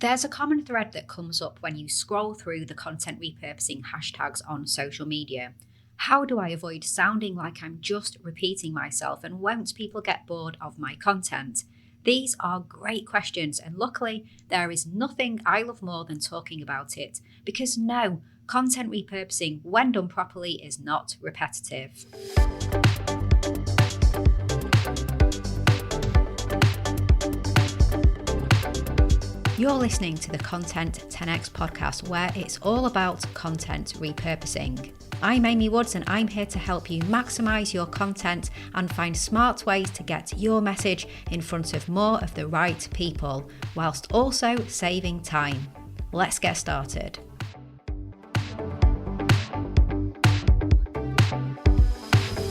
There's a common thread that comes up when you scroll through the content repurposing hashtags on social media. How do I avoid sounding like I'm just repeating myself, and won't people get bored of my content? These are great questions, and luckily there is nothing I love more than talking about it, because no, content repurposing, when done properly, is not repetitive. You're listening to the Content 10x podcast, where it's all about content repurposing. I'm Amy Woods, and I'm here to help you maximize your content and find smart ways to get your message in front of more of the right people, whilst also saving time. Let's get started.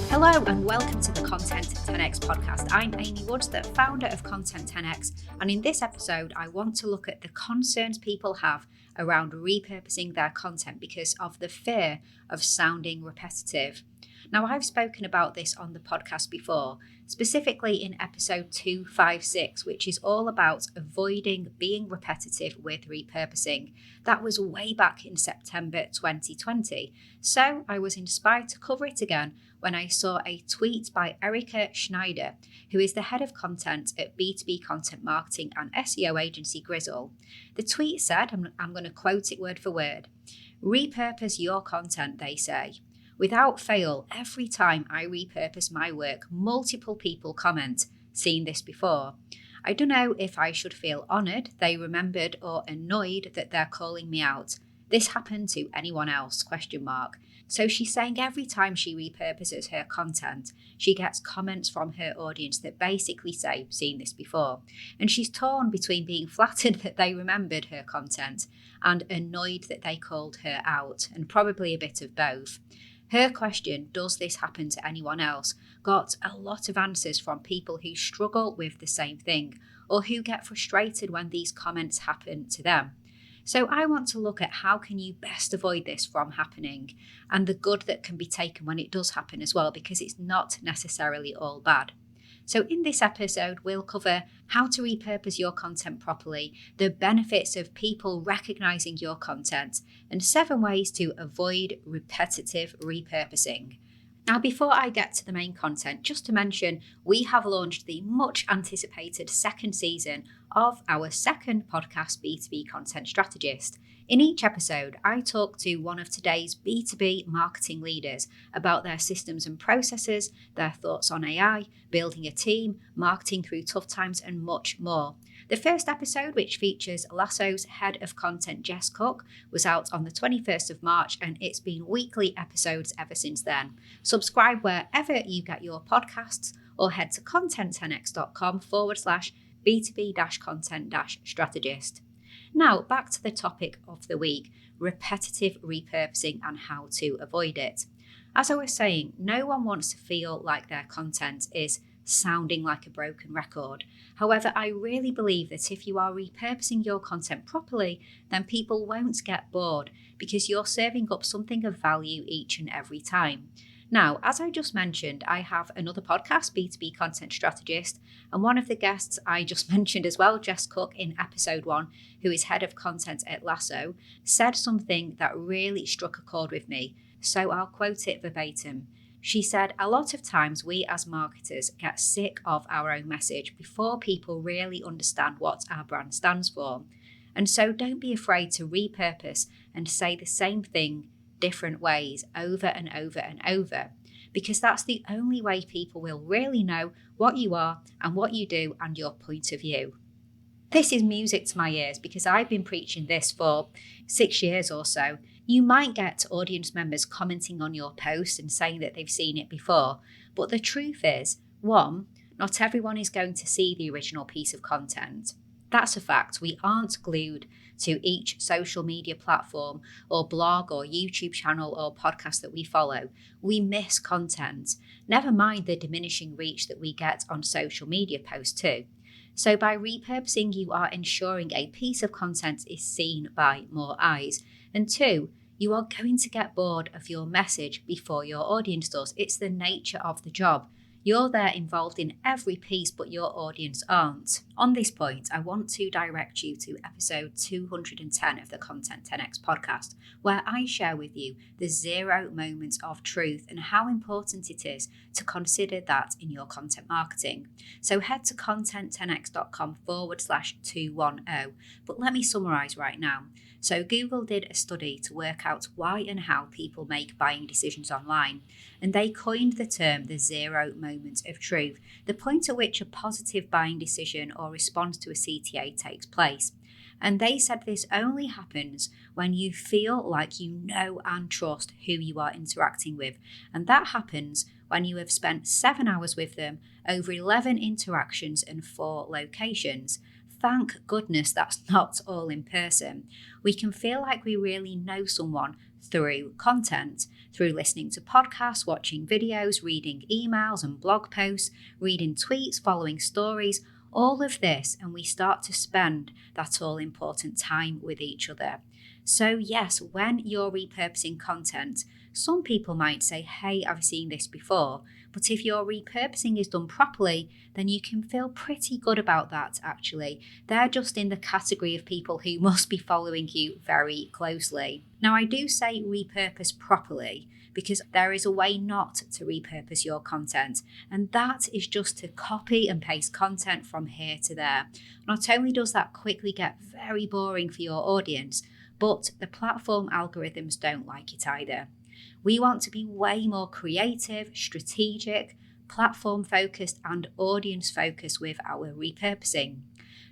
Hello and welcome to the Content 10x podcast. I'm Amy Woods, the founder of Content 10x, and in this episode I want to look at the concerns people have around repurposing their content because of the fear of sounding repetitive. Now, I've spoken about this on the podcast before, specifically in episode 256, which is all about avoiding being repetitive with repurposing. That was way back in September 2020. So I was inspired to cover it again when I saw a tweet by Erica Schneider, who is the head of content at B2B content marketing and SEO agency Grizzle. The tweet said, I'm going to quote it word for word, "Repurpose your content," they say. "Without fail, every time I repurpose my work, multiple people comment, 'Seen this before.' I don't know if I should feel honoured they remembered or annoyed that they're calling me out. This happened to anyone else? ? So she's saying every time she repurposes her content, she gets comments from her audience that basically say, "Seen this before." And she's torn between being flattered that they remembered her content and annoyed that they called her out, and probably a bit of both. Her question, "Does this happen to anyone else?" got a lot of answers from people who struggle with the same thing or who get frustrated when these comments happen to them. So I want to look at how can you best avoid this from happening, and the good that can be taken when it does happen as well, because it's not necessarily all bad. So in this episode, we'll cover how to repurpose your content properly, the benefits of people recognizing your content, and 7 ways to avoid repetitive repurposing. Now, before I get to the main content, just to mention, we have launched the much anticipated second season of our second podcast, B2B Content Strategist. In each episode, I talk to one of today's B2B marketing leaders about their systems and processes, their thoughts on AI, building a team, marketing through tough times, and much more. The first episode, which features Lasso's head of content, Jess Cook, was out on the 21st of March, and it's been weekly episodes ever since then. Subscribe wherever you get your podcasts, or head to content10x.com/B2B-content-strategist. Now, back to the topic of the week, repetitive repurposing and how to avoid it. As I was saying, no one wants to feel like their content is sounding like a broken record. However, I really believe that if you are repurposing your content properly, then people won't get bored because you're serving up something of value each and every time. Now, as I just mentioned, I have another podcast, B2B Content Strategist, and one of the guests I just mentioned as well, Jess Cook, in episode 1, who is head of content at Lasso, said something that really struck a chord with me, so I'll quote it verbatim. She said, "A lot of times we as marketers get sick of our own message before people really understand what our brand stands for. And so don't be afraid to repurpose and say the same thing different ways over and over and over, because that's the only way people will really know what you are and what you do and your point of view." This is music to my ears because I've been preaching this for 6 years or so. You might get audience members commenting on your post and saying that they've seen it before, but the truth is, 1, not everyone is going to see the original piece of content. That's a fact. We aren't glued to each social media platform or blog or YouTube channel or podcast that we follow. We miss content, never mind the diminishing reach that we get on social media posts too. So by repurposing, you are ensuring a piece of content is seen by more eyes. And 2, you are going to get bored of your message before your audience does. It's the nature of the job. You're there involved in every piece, but your audience aren't. On this point, I want to direct you to episode 210 of the Content 10X podcast, where I share with you the 0 moments of truth and how important it is to consider that in your content marketing. So head to content10x.com/210. But let me summarize right now. So Google did a study to work out why and how people make buying decisions online, and they coined the term the 0 moment of truth, the point at which a positive buying decision or response to a CTA takes place. And they said this only happens when you feel like you know and trust who you are interacting with. And that happens when you have spent 7 hours with them, over 11 interactions and 4 locations. Thank goodness that's not all in person. We can feel like we really know someone through content, through listening to podcasts, watching videos, reading emails and blog posts, reading tweets, following stories, all of this, and we start to spend that all-important time with each other. So yes, when you're repurposing content, some people might say, hey, I've seen this before. But if your repurposing is done properly, then you can feel pretty good about that, actually. They're just in the category of people who must be following you very closely. Now, I do say repurpose properly because there is a way not to repurpose your content, and that is just to copy and paste content from here to there. Not only does that quickly get very boring for your audience, but the platform algorithms don't like it either. We want to be way more creative, strategic, platform-focused and audience-focused with our repurposing.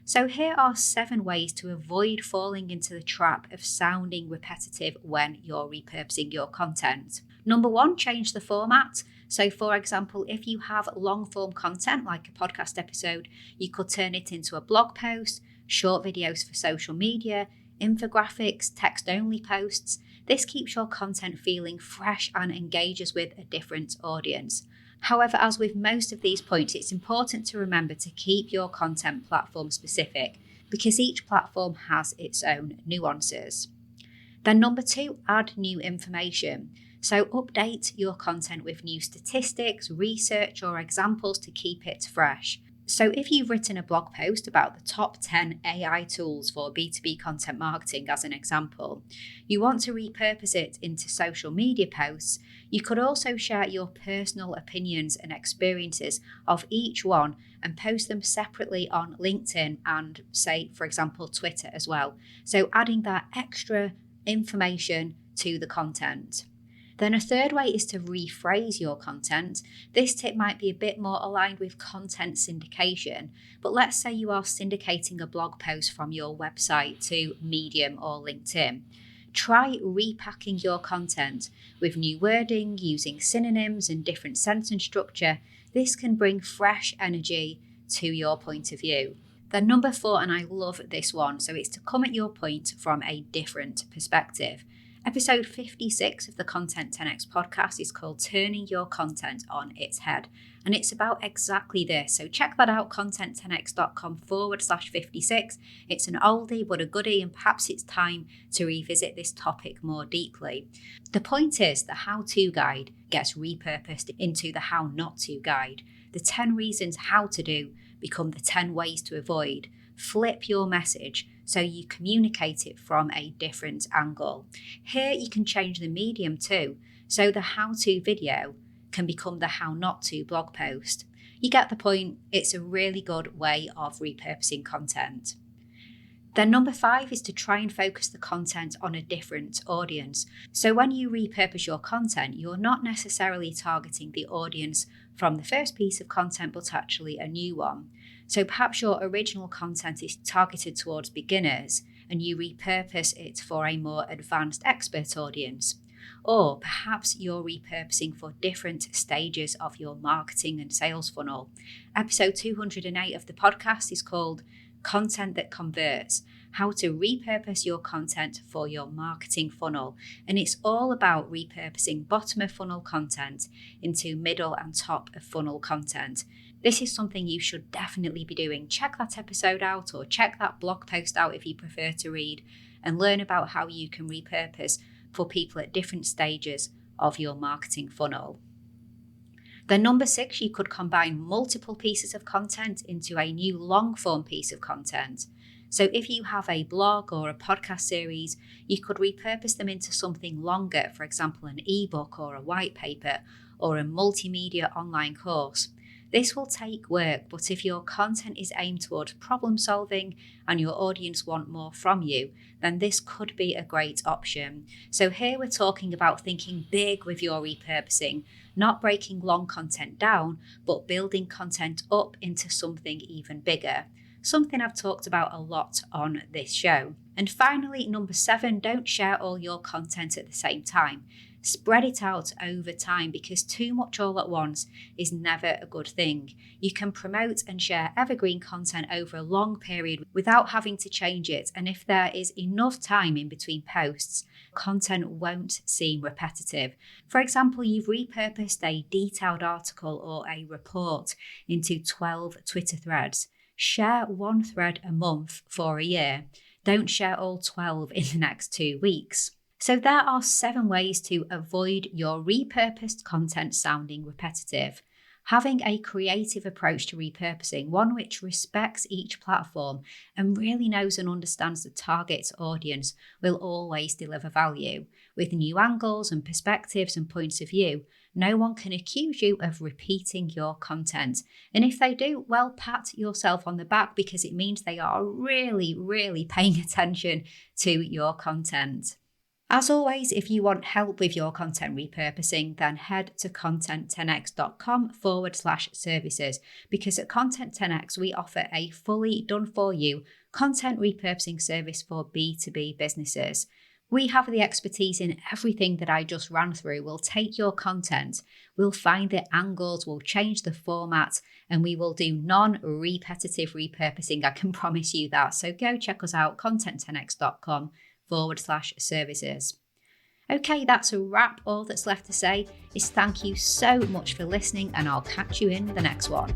So here are 7 ways to avoid falling into the trap of sounding repetitive when you're repurposing your content. Number 1, change the format. So for example, if you have long-form content like a podcast episode, you could turn it into a blog post, short videos for social media, infographics, text-only posts. This keeps your content feeling fresh and engages with a different audience. However, as with most of these points, it's important to remember to keep your content platform specific because each platform has its own nuances. Then number 2, add new information. So update your content with new statistics, research, or examples to keep it fresh. So if you've written a blog post about the top 10 AI tools for B2B content marketing as an example, you want to repurpose it into social media posts, you could also share your personal opinions and experiences of each one and post them separately on LinkedIn and say, for example, Twitter as well. So adding that extra information to the content. Then a third way is to rephrase your content. This tip might be a bit more aligned with content syndication, but let's say you are syndicating a blog post from your website to Medium or LinkedIn. Try repacking your content with new wording, using synonyms and different sentence structure. This can bring fresh energy to your point of view. Then number 4, and I love this one, so it's to come at your point from a different perspective. Episode 56 of the Content 10X podcast is called Turning Your Content on Its Head. And it's about exactly this. So check that out, content10x.com/56. It's an oldie but a goodie, and perhaps it's time to revisit this topic more deeply. The point is the how-to guide gets repurposed into the how not to guide. The 10 reasons how to do become the 10 ways to avoid. Flip your message so you communicate it from a different angle. Here you can change the medium too, so the how-to video can become the how not to blog post. You get the point, it's a really good way of repurposing content. Then number 5 is to try and focus the content on a different audience. So when you repurpose your content, you're not necessarily targeting the audience from the first piece of content, but actually a new one. So perhaps your original content is targeted towards beginners and you repurpose it for a more advanced expert audience. Or perhaps you're repurposing for different stages of your marketing and sales funnel. Episode 208 of the podcast is called Content That Converts, how to repurpose your content for your marketing funnel. And it's all about repurposing bottom of funnel content into middle and top of funnel content. This is something you should definitely be doing. Check that episode out or check that blog post out if you prefer to read and learn about how you can repurpose for people at different stages of your marketing funnel. Then number 6, you could combine multiple pieces of content into a new long form piece of content. So if you have a blog or a podcast series, you could repurpose them into something longer, for example, an ebook or a white paper or a multimedia online course. This will take work, but if your content is aimed toward problem solving and your audience want more from you, then this could be a great option. So here we're talking about thinking big with your repurposing, not breaking long content down, but building content up into something even bigger. Something I've talked about a lot on this show. And finally, number 7, don't share all your content at the same time. Spread it out over time, because too much all at once is never a good thing. You can promote and share evergreen content over a long period without having to change it. And if there is enough time in between posts, content won't seem repetitive. For example, you've repurposed a detailed article or a report into 12 Twitter threads. Share one thread a month for a year. Don't share all 12 in the next 2 weeks. So there are 7 ways to avoid your repurposed content sounding repetitive. Having a creative approach to repurposing, one which respects each platform and really knows and understands the target audience, will always deliver value. With new angles and perspectives and points of view, no one can accuse you of repeating your content. And if they do, well, pat yourself on the back, because it means they are really, really paying attention to your content. As always, if you want help with your content repurposing, then head to content10x.com/services, because at Content 10x, we offer a fully done for you content repurposing service for B2B businesses. We have the expertise in everything that I just ran through. We'll take your content, we'll find the angles, we'll change the format, and we will do non-repetitive repurposing. I can promise you that. So go check us out, content10x.com/services. Okay, that's a wrap. All that's left to say is thank you so much for listening, and I'll catch you in the next one.